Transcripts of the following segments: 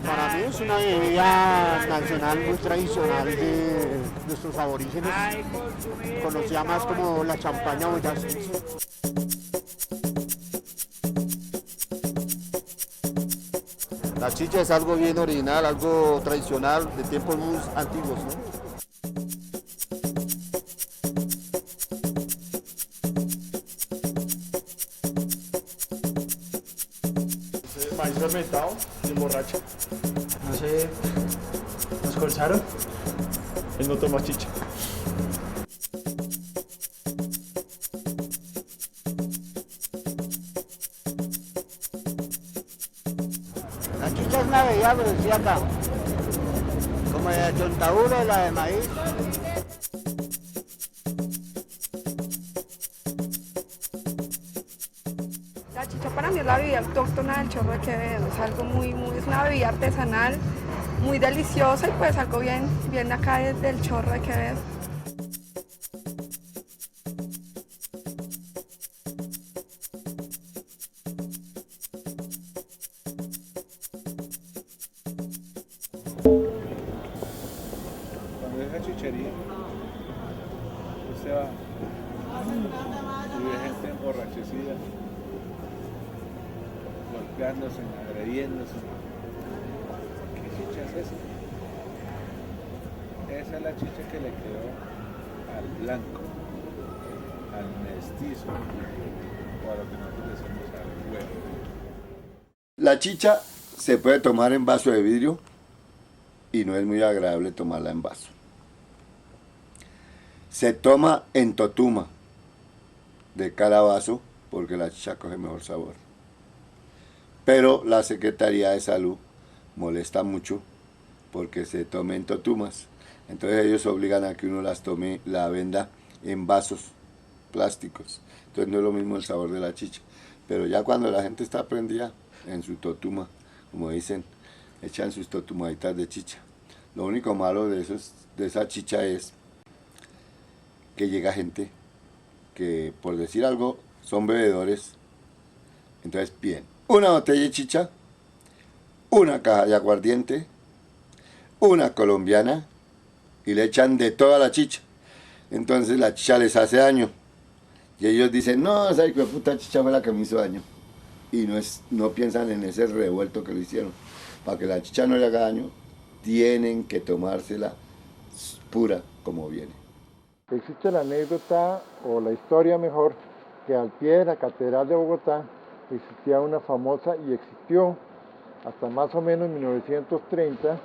Para mí es una bebida nacional muy tradicional de nuestros aborígenes, conocida más como la champaña boyacense. La chicha es algo bien original, algo tradicional de tiempos muy antiguos, ¿no? Maíz fermentado y emborracha. No sé, nos colzaron. Él no toma chicha. La chicha es una bebida, pero sí acá, como la de chontaduro y la de maíz. La chicha para mí es la bebida autóctona del Chorro de Quevedo, es algo es una bebida artesanal muy deliciosa y pues algo bien acá del Chorro de Quevedo. Cuando es la chichería, usted va y ve gente emborrachecida, golpeándose, agrediéndose. ¿Qué chicha es esa? Esa es la chicha que le quedó al blanco, al mestizo, o a lo que nosotros decimos al güero. La chicha se puede tomar en vaso de vidrio y no es muy agradable tomarla en vaso. Se toma en totuma de cada vaso porque la chicha coge mejor sabor. Pero la Secretaría de Salud molesta mucho porque se tome en totumas. Entonces ellos obligan a que uno las tome, la venda en vasos plásticos. Entonces no es lo mismo el sabor de la chicha. Pero ya cuando la gente está prendida en su totuma, como dicen, echan sus totumaditas de chicha. Lo único malo de esa chicha es que llega gente que, por decir algo, son bebedores. Entonces piden una botella de chicha, una caja de aguardiente, una colombiana y le echan de toda la chicha. Entonces la chicha les hace daño. Y ellos dicen, no, esa puta chicha fue la que me hizo daño. Y no piensan en ese revuelto que lo hicieron. Para que la chicha no le haga daño, tienen que tomársela pura como viene. Existe la anécdota, o la historia mejor, que al pie de la Catedral de Bogotá existía una famosa, y existió hasta más o menos 1930,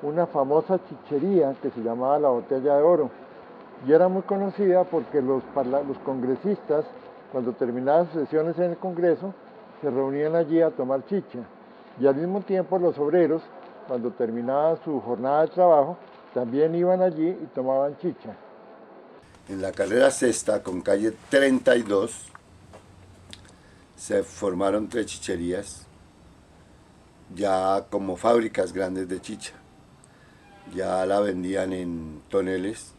una famosa chichería que se llamaba la Botella de Oro. Y era muy conocida porque los congresistas, cuando terminaban sus sesiones en el Congreso, se reunían allí a tomar chicha. Y al mismo tiempo los obreros, cuando terminaban su jornada de trabajo, también iban allí y tomaban chicha. En la carrera sexta, con calle 32, se formaron 3 chicherías, ya como fábricas grandes de chicha. Ya la vendían en toneles,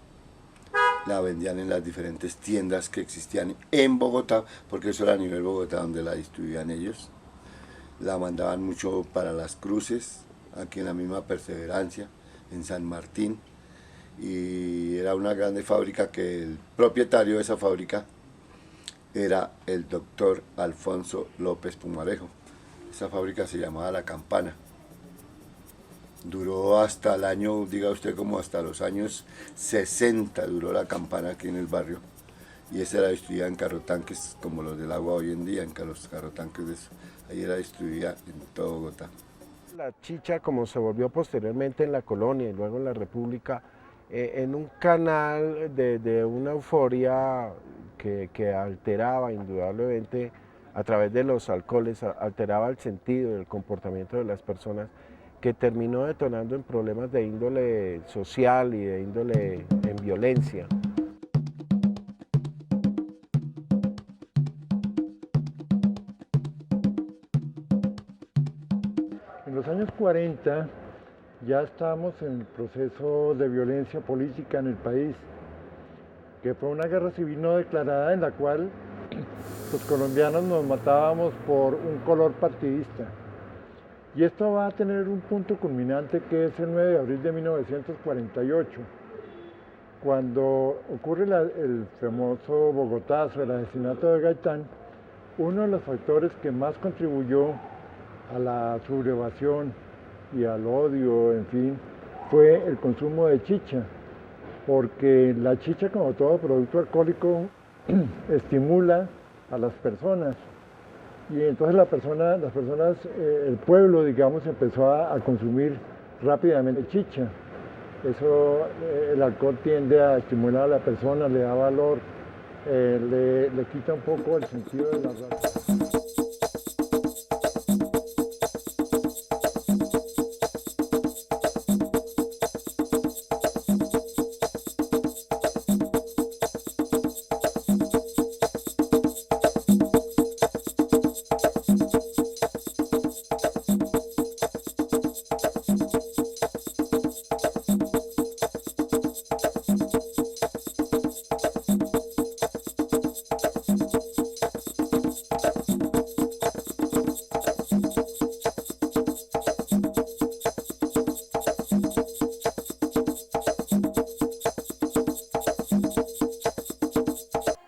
la vendían en las diferentes tiendas que existían en Bogotá, porque eso era a nivel Bogotá donde la distribuían ellos. La mandaban mucho para Las Cruces, aquí en la misma Perseverancia, en San Martín. Y era una grande fábrica que el propietario de esa fábrica era el doctor Alfonso López Pumarejo. Esa fábrica se llamaba La Campana. Duró hasta el año, diga usted, como hasta los años 60 duró La Campana aquí en el barrio. Y esa era distribuida en carrotanques como los del agua hoy en día, en los carrotanques de eso. Ahí era distribuida en todo Bogotá. La chicha, como se volvió posteriormente en la colonia y luego en la república, en un canal de una euforia que alteraba indudablemente a través de los alcoholes, alteraba el sentido y el comportamiento de las personas, que terminó detonando en problemas de índole social y de índole en violencia. En los años 40 ya estábamos en el proceso de violencia política en el país, que fue una guerra civil no declarada en la cual los colombianos nos matábamos por un color partidista. Y esto va a tener un punto culminante que es el 9 de abril de 1948, cuando ocurre el famoso Bogotazo, el asesinato de Gaitán. Uno de los factores que más contribuyó a la sublevación y al odio, en fin, fue el consumo de chicha, porque la chicha, como todo producto alcohólico, estimula a las personas. Y entonces el pueblo, digamos, empezó a consumir rápidamente chicha. Eso, el alcohol tiende a estimular a la persona, le da valor, le quita un poco el sentido de la raza.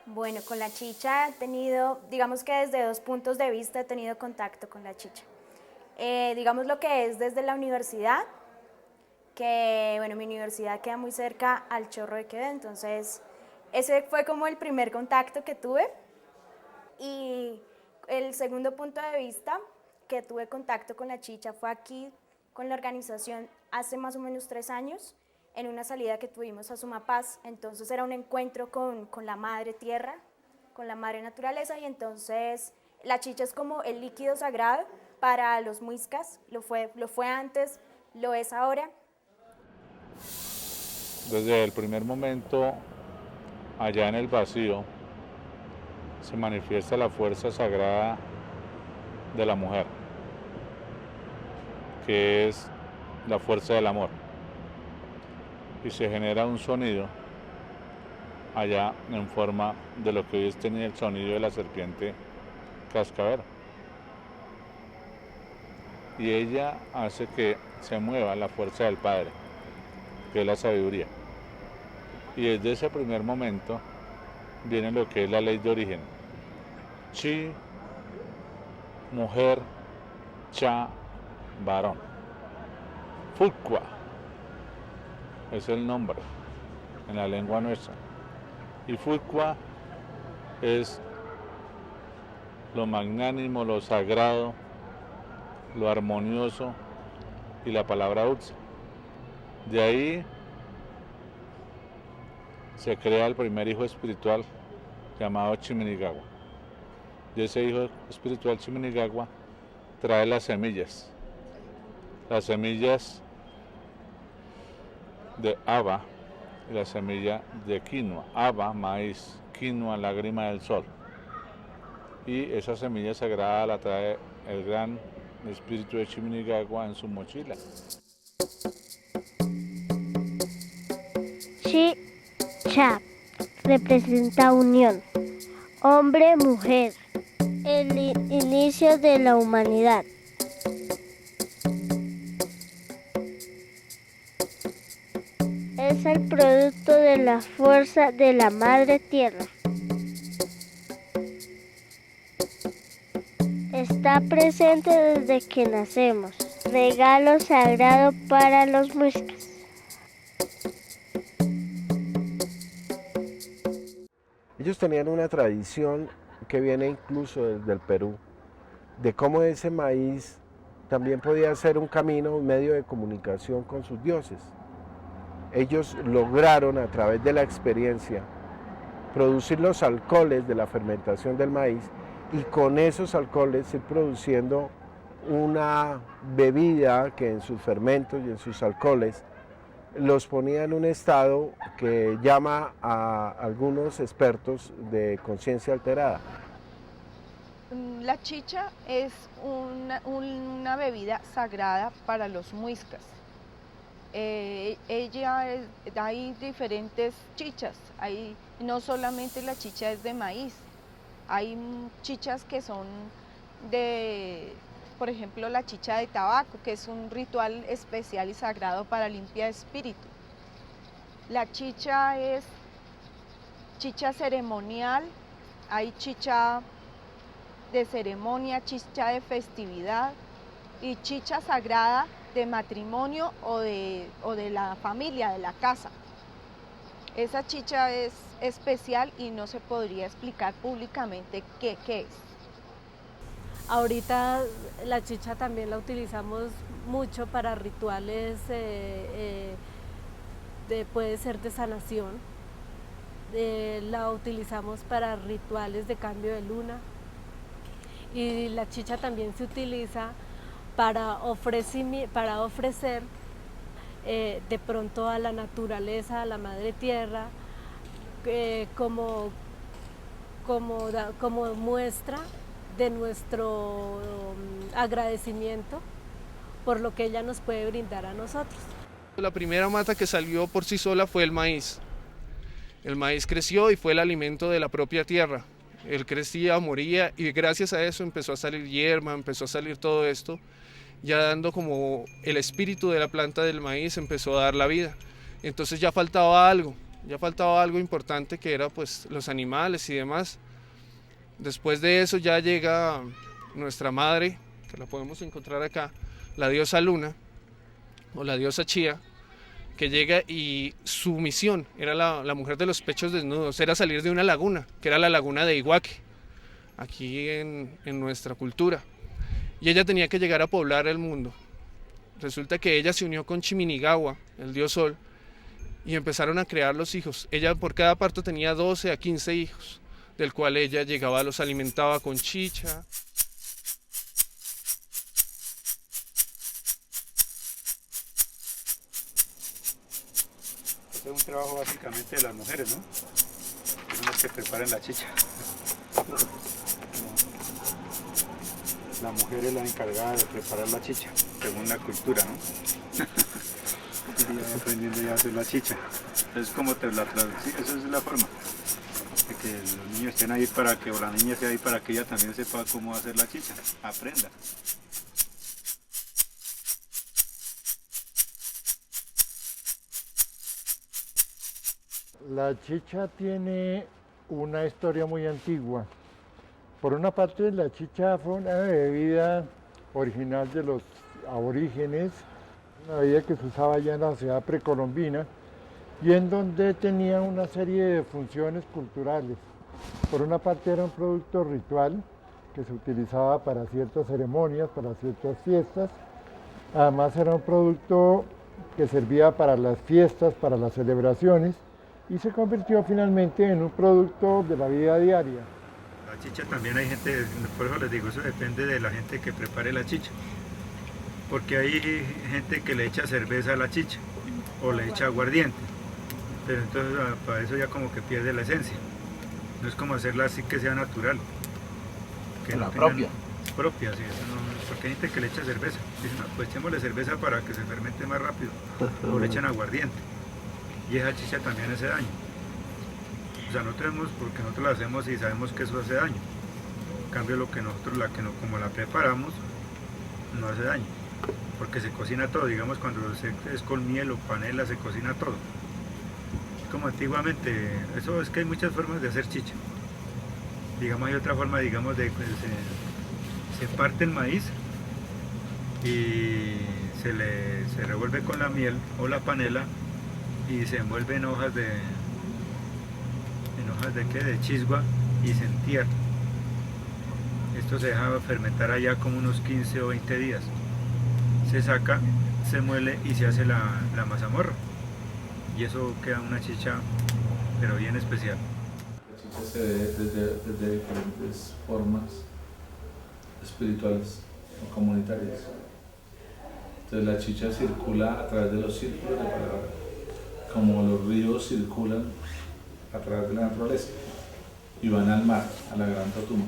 Bueno, con la chicha he tenido, digamos que desde dos puntos de vista he tenido contacto con la chicha. Digamos lo que es desde la universidad, que bueno, mi universidad queda muy cerca al Chorro de Quevedo, entonces ese fue como el primer contacto que tuve. Y el segundo punto de vista que tuve contacto con la chicha fue aquí con la organización hace más o menos 3 años, en una salida que tuvimos a Sumapaz. Entonces era un encuentro con la madre tierra, con la madre naturaleza, y entonces la chicha es como el líquido sagrado para los muiscas, lo fue antes, lo es ahora. Desde el primer momento, allá en el vacío, se manifiesta la fuerza sagrada de la mujer, que es la fuerza del amor. Y se genera un sonido allá en forma de lo que hoy es el sonido de la serpiente cascabel. Y ella hace que se mueva la fuerza del Padre, que es la sabiduría. Y desde ese primer momento viene lo que es la ley de origen. Chi, mujer, cha, varón. Fuqua es el nombre en la lengua nuestra. Y Fuqua es lo magnánimo, lo sagrado, lo armonioso y la palabra dulce. De ahí se crea el primer hijo espiritual llamado Chiminigagua. Y ese hijo espiritual Chiminigagua trae las semillas de haba y la semilla de quinoa. Haba, maíz, quinoa, lágrima del sol. Y esa semilla sagrada la trae el gran espíritu de Chiminigagua en su mochila. Chi-cha representa unión, hombre-mujer, el inicio de la humanidad. Es el producto de la fuerza de la madre tierra. Está presente desde que nacemos, regalo sagrado para los muiscas. Ellos tenían una tradición que viene incluso desde el Perú, de cómo ese maíz también podía ser un camino, un medio de comunicación con sus dioses. Ellos lograron a través de la experiencia producir los alcoholes de la fermentación del maíz y con esos alcoholes ir produciendo una bebida que en sus fermentos y en sus alcoholes los ponía en un estado que llama a algunos expertos de conciencia alterada. La chicha es una bebida sagrada para los muiscas. Hay diferentes chichas, no solamente la chicha es de maíz, hay chichas que son por ejemplo, la chicha de tabaco, que es un ritual especial y sagrado para limpiar espíritu. La chicha es chicha ceremonial, hay chicha de ceremonia, chicha de festividad y chicha sagrada de matrimonio o de la familia, de la casa. Esa chicha es especial y no se podría explicar públicamente qué es. Ahorita la chicha también la utilizamos mucho para rituales, puede ser de sanación, la utilizamos para rituales de cambio de luna y la chicha también se utiliza para ofrecer de pronto a la naturaleza, a la madre tierra, como muestra de nuestro agradecimiento por lo que ella nos puede brindar a nosotros. La primera mata que salió por sí sola fue el maíz. El maíz creció y fue el alimento de la propia tierra. Él crecía, moría y gracias a eso empezó a salir hierba, empezó a salir todo esto, ya dando como el espíritu de la planta del maíz empezó a dar la vida. Entonces ya faltaba algo importante que era pues los animales y demás. Después de eso ya llega nuestra madre, que la podemos encontrar acá, la diosa Luna o la diosa Chía, que llega y su misión era la mujer de los pechos desnudos, era salir de una laguna, que era la laguna de Iguaque, aquí en nuestra cultura. Y ella tenía que llegar a poblar el mundo. Resulta que ella se unió con Chiminigawa, el dios Sol, y empezaron a crear los hijos. Ella por cada parto tenía 12 a 15 hijos, del cual ella llegaba, los alimentaba con chicha. Este es un trabajo básicamente de las mujeres, ¿no? Son las que preparan la chicha. La mujer es la encargada de preparar la chicha, según la cultura, ¿no? Y aprendiendo ya a hacer la chicha. Es como sí, esa es la forma. De que los niños estén ahí para que, o la niña esté ahí para que ella también sepa cómo hacer la chicha, aprenda. La chicha tiene una historia muy antigua. Por una parte, la chicha fue una bebida original de los aborígenes, una bebida que se usaba ya en la sociedad precolombina y en donde tenía una serie de funciones culturales. Por una parte era un producto ritual que se utilizaba para ciertas ceremonias, para ciertas fiestas. Además era un producto que servía para las fiestas, para las celebraciones y se convirtió finalmente en un producto de la vida diaria. La chicha también hay gente, por eso les digo, eso depende de la gente que prepare la chicha. Porque hay gente que le echa cerveza a la chicha o le echa aguardiente. Pero entonces para eso ya como que pierde la esencia. No es como hacerla así que sea natural. Que la no propia. Propia, sí. Eso no, porque hay gente que le echa cerveza. Dicen, no, pues echémosle cerveza para que se fermente más rápido. O le echan aguardiente. Y esa chicha también hace daño. O sea, no tenemos, porque nosotros la hacemos y sabemos que eso hace daño. En cambio, lo que nosotros, como la preparamos, no hace daño. Porque se cocina todo, digamos, cuando es con miel o panela, se cocina todo. Como antiguamente, eso es que hay muchas formas de hacer chicha. Digamos, hay otra forma, digamos, de se parte el maíz y se revuelve con la miel o la panela y se envuelve en hojas de chisgua y se entierra. Esto se deja fermentar allá como unos 15 o 20 días se saca, se muele y se hace la mazamorra. Y eso queda una chicha, pero bien especial. La chicha se ve desde diferentes formas espirituales o comunitarias. Entonces la chicha circula a través de los círculos de palabra, como los ríos circulan a través de la naturaleza y van al mar, a la Gran Totuma.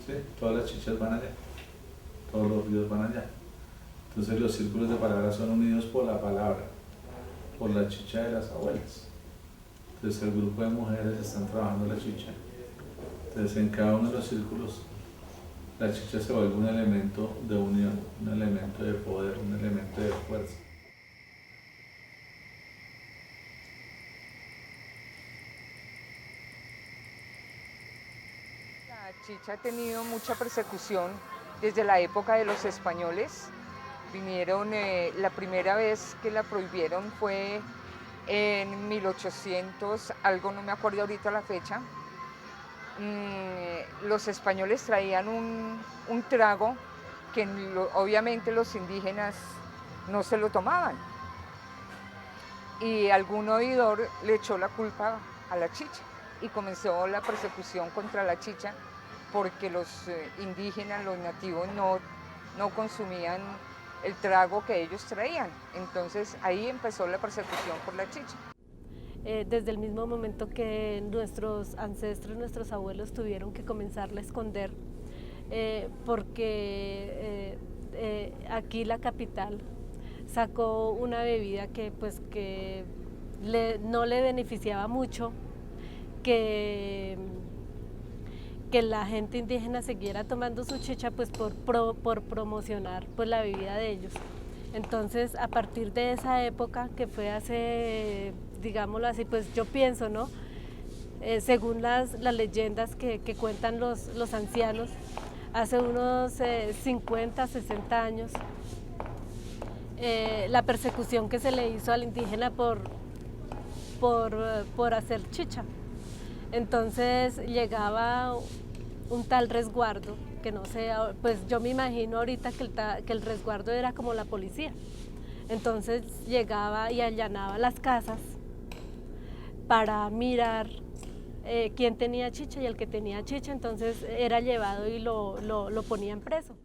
¿Sí? Todas las chichas van allá, todos los ríos van allá. Entonces los círculos de palabra son unidos por la palabra, por la chicha de las abuelas. Entonces el grupo de mujeres están trabajando la chicha. Entonces en cada uno de los círculos la chicha se vuelve un elemento de unión, un elemento de poder, un elemento de fuerza. La chicha ha tenido mucha persecución desde la época de los españoles. Vinieron, la primera vez que la prohibieron fue en 1800, algo no me acuerdo ahorita la fecha. Los españoles traían un trago que obviamente los indígenas no se lo tomaban. Y algún oidor le echó la culpa a la chicha y comenzó la persecución contra la chicha porque los indígenas, los nativos no consumían el trago que ellos traían. Entonces ahí empezó la persecución por la chicha. Desde el mismo momento que nuestros ancestros, nuestros abuelos tuvieron que comenzarla a esconder, porque aquí la capital sacó una bebida que no le beneficiaba mucho, que la gente indígena siguiera tomando su chicha pues por promocionar pues la bebida de ellos. Entonces a partir de esa época, que fue hace, digámoslo así, pues yo pienso, ¿no? Según las leyendas que cuentan los ancianos, hace unos 50, 60 años, la persecución que se le hizo al indígena por hacer chicha. Entonces llegaba un tal resguardo, que no sé, pues yo me imagino ahorita que el resguardo era como la policía. Entonces llegaba y allanaba las casas para mirar quién tenía chicha, y el que tenía chicha entonces era llevado y lo ponían preso.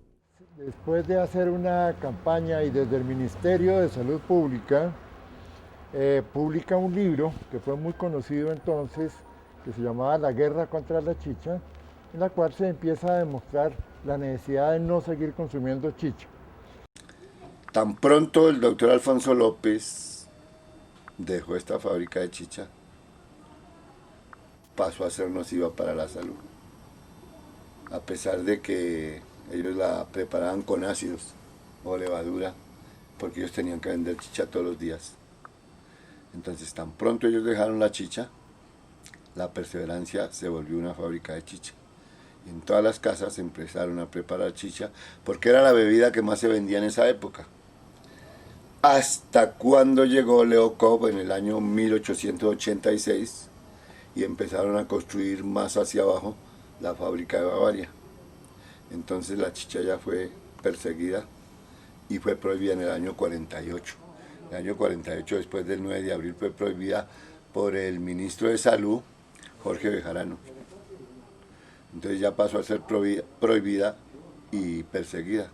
Después de hacer una campaña y desde el Ministerio de Salud Pública, publica un libro que fue muy conocido entonces, que se llamaba La guerra contra la chicha, en la cual se empieza a demostrar la necesidad de no seguir consumiendo chicha. Tan pronto el doctor Alfonso López dejó esta fábrica de chicha, pasó a ser nociva para la salud, a pesar de que ellos la preparaban con ácidos o levadura, porque ellos tenían que vender chicha todos los días. Entonces tan pronto ellos dejaron la chicha, la Perseverancia se volvió una fábrica de chicha. Y en todas las casas empezaron a preparar chicha, porque era la bebida que más se vendía en esa época. Hasta cuando llegó Leo Cobb en el año 1886 y empezaron a construir más hacia abajo la fábrica de Bavaria. Entonces la chicha ya fue perseguida y fue prohibida en el año 48. En el año 48, después del 9 de abril, fue prohibida por el ministro de Salud, Jorge Bejarano. Entonces ya pasó a ser prohibida y perseguida.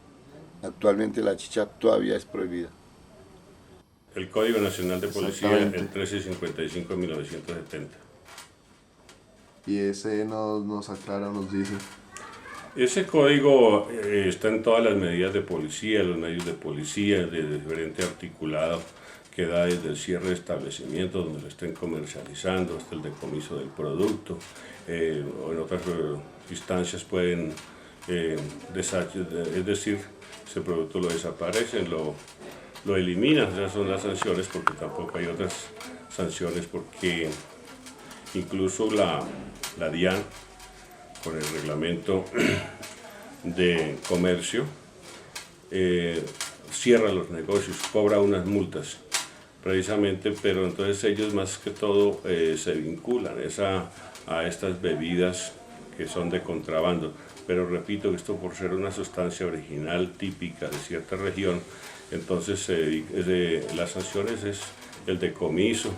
Actualmente la chicha todavía es prohibida. El Código Nacional de Policía, el 1355 de 1970. Y ese nos aclara, nos dice. Ese código está en todas las medidas de policía, los medios de policía, de diferente articulado, que da desde el cierre de establecimientos donde lo estén comercializando hasta el decomiso del producto. O en otras instancias pueden, es decir, ese producto lo desaparecen, lo eliminan. Esas son las sanciones, porque tampoco hay otras sanciones, porque incluso la DIAN, con el reglamento de comercio, cierra los negocios, cobra unas multas precisamente, pero entonces ellos más que todo se vinculan a estas bebidas que son de contrabando. pero repito que esto por ser una sustancia original típica de cierta región, entonces las sanciones es el decomiso,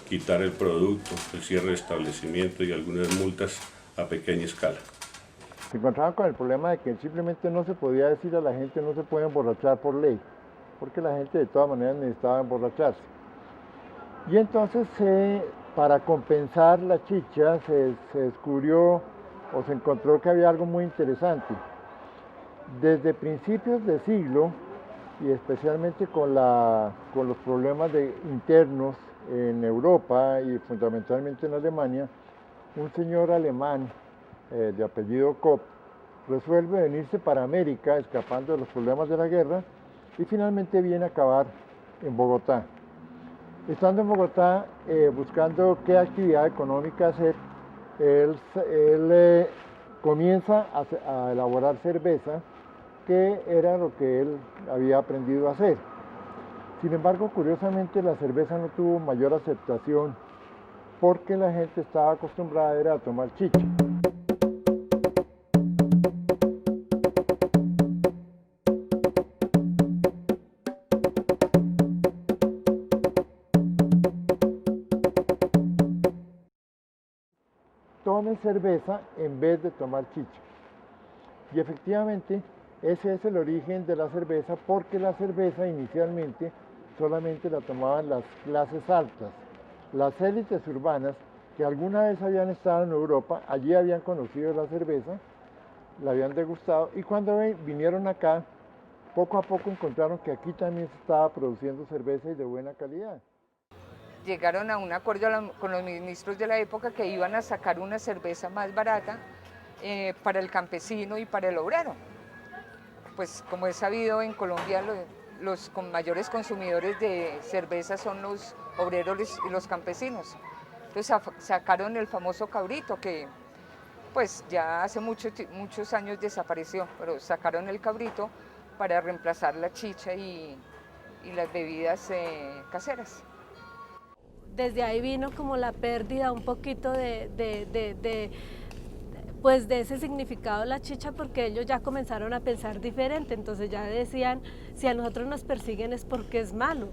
quitar el producto, el cierre de establecimiento y algunas multas a pequeña escala. Se encontraban con el problema de que simplemente no se podía decir a la gente no se puede emborrachar por ley, porque la gente de todas maneras necesitaba emborracharse. Y entonces para compensar la chicha se descubrió o se encontró que había algo muy interesante. Desde principios de siglo, y especialmente con los problemas internos en Europa y fundamentalmente en Alemania, un señor alemán de apellido Kopp resuelve venirse para América escapando de los problemas de la guerra y finalmente viene a acabar en Bogotá. Estando en Bogotá buscando qué actividad económica hacer, él comienza a elaborar cerveza, que era lo que él había aprendido a hacer. Sin embargo, curiosamente la cerveza no tuvo mayor aceptación porque la gente estaba acostumbrada a tomar chicha. Tomen cerveza en vez de tomar chicha. Y efectivamente, ese es el origen de la cerveza, porque la cerveza inicialmente solamente la tomaban las clases altas. Las élites urbanas, que alguna vez habían estado en Europa, allí habían conocido la cerveza, la habían degustado, y cuando vinieron acá, poco a poco encontraron que aquí también se estaba produciendo cerveza y de buena calidad. Llegaron a un acuerdo con los ministros de la época que iban a sacar una cerveza más barata para el campesino y para el obrero. Pues como es sabido, en Colombia los mayores consumidores de cerveza son los obreros y los campesinos. Entonces sacaron el famoso cabrito, que pues ya hace muchos años desapareció, pero sacaron el cabrito para reemplazar la chicha y las bebidas caseras. Desde ahí vino como la pérdida un poquito de ese significado de la chicha, porque ellos ya comenzaron a pensar diferente, entonces ya decían, si a nosotros nos persiguen es porque es malo,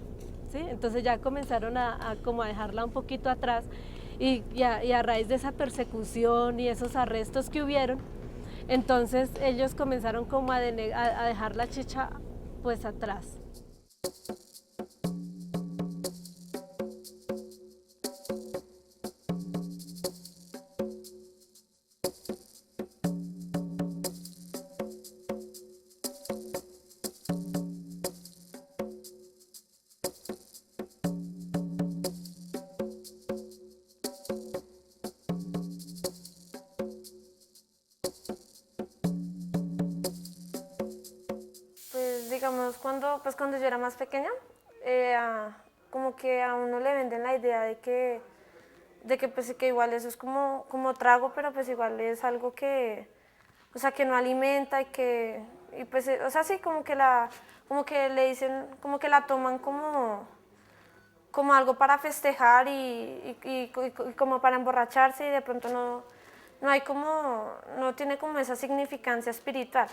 ¿sí? Entonces ya comenzaron a dejarla un poquito atrás y a raíz de esa persecución y esos arrestos que hubieron, entonces ellos comenzaron como a dejar la chicha pues atrás. Digamos, cuando yo era más pequeña, como que a uno le venden la idea de que igual eso es como trago, pero pues igual es algo que, o sea, que no alimenta y pues, o sea, sí, como que le dicen, como que la toman como algo para festejar y como para emborracharse, y de pronto no tiene como esa significancia espiritual.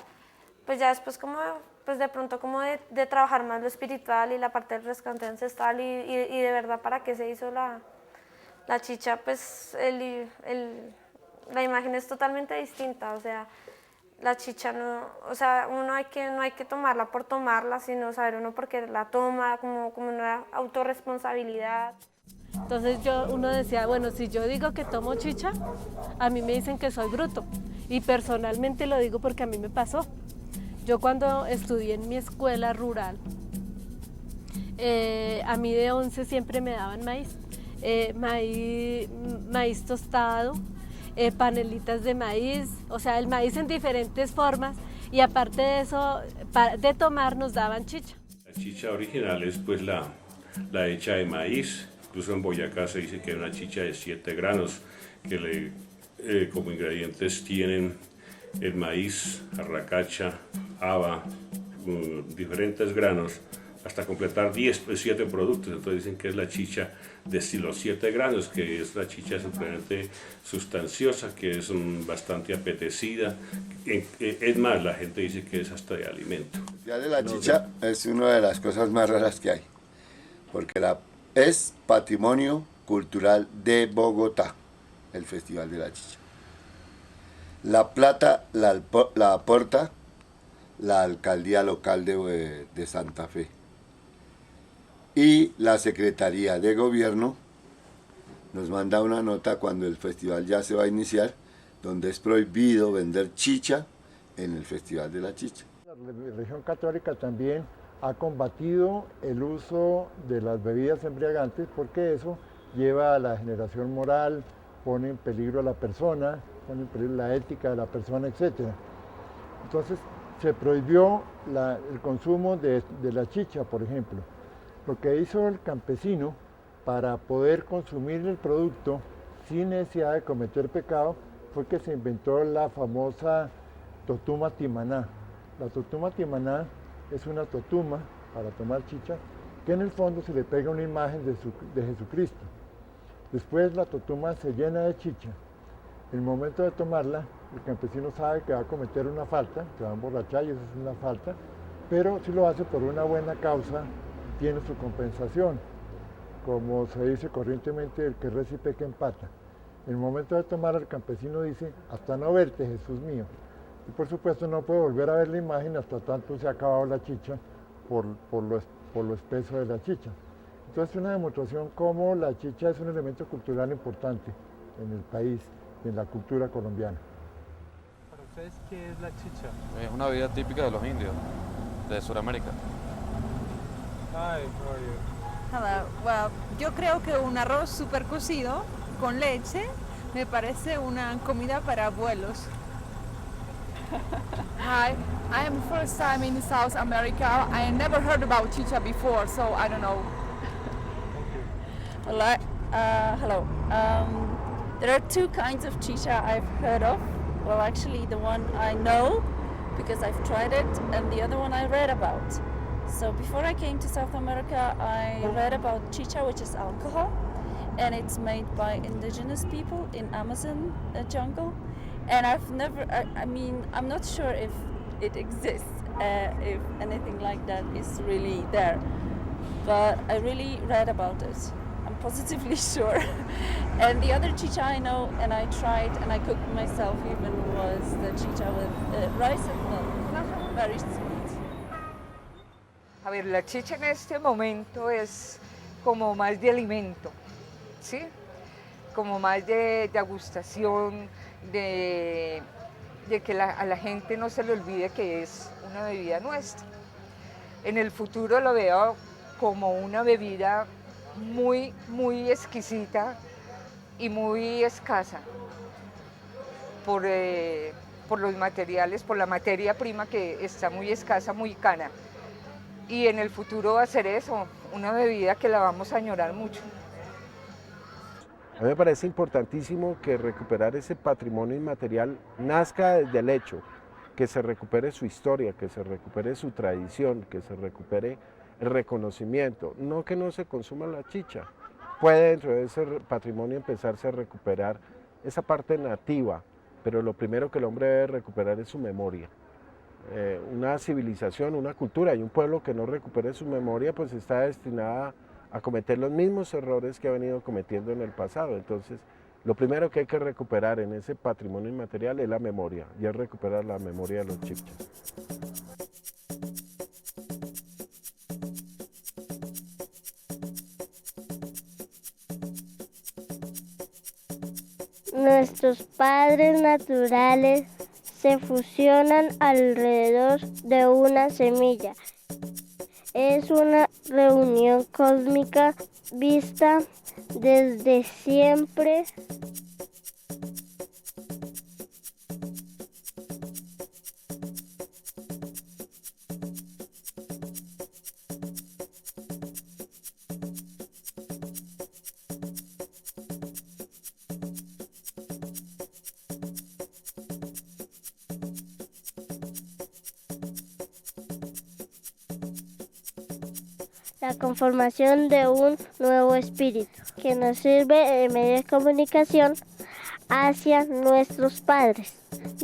Pues ya después pues de pronto de trabajar más lo espiritual y la parte del rescate ancestral y de verdad para qué se hizo la chicha, pues la imagen es totalmente distinta, o sea, la chicha no hay que tomarla por tomarla, sino saber uno por qué la toma, como una autorresponsabilidad. Entonces uno decía, bueno, si yo digo que tomo chicha, a mí me dicen que soy bruto, y personalmente lo digo porque a mí me pasó. Yo cuando estudié en mi escuela rural, a mí de 11 siempre me daban maíz, maíz tostado, panelitas de maíz, o sea, el maíz en diferentes formas, y aparte de eso, de tomar nos daban chicha. La chicha original es pues la hecha de maíz, incluso en Boyacá se dice que hay una chicha de 7 granos, que como ingredientes tienen el maíz, arracacha, haba, diferentes granos hasta completar 7 productos. Entonces dicen que es la chicha de los 7 granos, que es una chicha supremamente sustanciosa, que es bastante apetecida. Es más, la gente dice que es hasta de alimento. El Festival de la Chicha es una de las cosas más raras que hay, porque es patrimonio cultural de Bogotá, el Festival de la Chicha. La plata la aporta la alcaldía local de Santa Fe y la Secretaría de Gobierno nos manda una nota cuando el festival ya se va a iniciar, donde es prohibido vender chicha en el Festival de la Chicha. La religión católica también ha combatido el uso de las bebidas embriagantes porque eso lleva a la degeneración moral, pone en peligro a la persona, pone en peligro la ética de la persona, etc. Entonces se prohibió el consumo de la chicha, por ejemplo. Lo que hizo el campesino para poder consumir el producto sin necesidad de cometer pecado fue que se inventó la famosa totuma timaná. La totuma timaná es una totuma para tomar chicha que en el fondo se le pega una imagen de Jesucristo. Después la totuma se llena de chicha. En el momento de tomarla, el campesino sabe que va a cometer una falta, que va a emborrachar y eso es una falta, pero si lo hace por una buena causa, tiene su compensación. Como se dice corrientemente, el que reza y peca empata. En el momento de tomar, el campesino dice, hasta no verte, Jesús mío. Y por supuesto no puede volver a ver la imagen hasta tanto se ha acabado la chicha por lo espeso de la chicha. Entonces es una demostración cómo la chicha es un elemento cultural importante en el país y en la cultura colombiana. ¿Para ustedes qué es la chicha? Es una bebida típica de los indios, de Sudamérica. Hi, how are you? Hello. Well, yo creo que un arroz súper cocido con leche me parece una comida para abuelos. Hi, I am first time in South America. I never heard about chicha before, so I don't know. Hello. There are 2 kinds of chicha I've heard of. Well, actually, the one I know because I've tried it, and the other one I read about. So before I came to South America, I read about chicha, which is alcohol, and it's made by indigenous people in Amazon jungle. And I'm not sure if it exists, if anything like that is really there. But I really read about it. I'm positively sure. And the other chicha I know, and I tried, and I cooked myself even, was the chicha with rice and milk. Very sweet. A ver, la chicha en este momento es como más de alimento, ¿sí? Como más de degustación, de que a la gente no se le olvide que es una bebida nuestra. En el futuro lo veo como una bebida muy, muy exquisita y muy escasa por los materiales, por la materia prima que está muy escasa, muy cara. Y en el futuro va a ser eso, una bebida que la vamos a añorar mucho. A mí me parece importantísimo que recuperar ese patrimonio inmaterial nazca desde el hecho, que se recupere su historia, que se recupere su tradición, que se recupere el reconocimiento, no que no se consuma la chicha. Puede dentro de ese patrimonio empezarse a recuperar esa parte nativa, pero lo primero que el hombre debe recuperar es su memoria. Una civilización, una cultura y un pueblo que no recupere su memoria pues está destinada a cometer los mismos errores que ha venido cometiendo en el pasado. Entonces, lo primero que hay que recuperar en ese patrimonio inmaterial es la memoria, y es recuperar la memoria de los chichas. Nuestros padres naturales se fusionan alrededor de una semilla. Es una reunión cósmica vista desde siempre. la conformación de un nuevo espíritu que nos sirve de medio de comunicación hacia nuestros padres,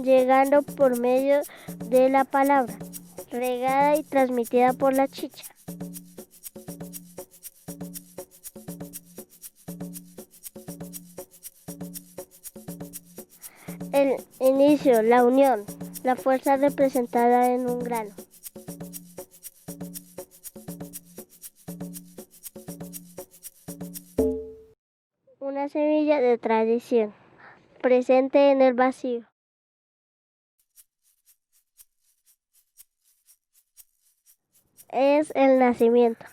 llegando por medio de la palabra, regada y transmitida por la chicha. El inicio, la unión, la fuerza representada en un grano. Una semilla de tradición, presente en el vacío. Es el nacimiento.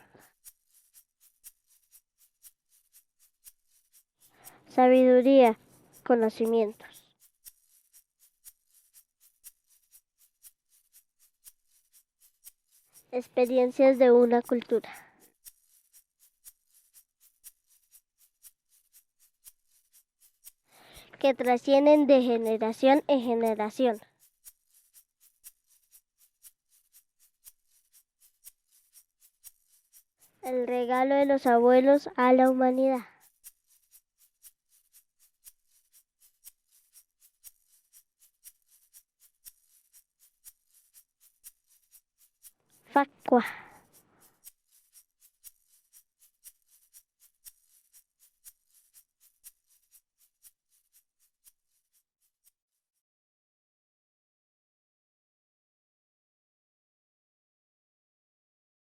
Sabiduría, conocimientos. Experiencias de una cultura. Que trascienden de generación en generación. El regalo de los abuelos a la humanidad. Facua.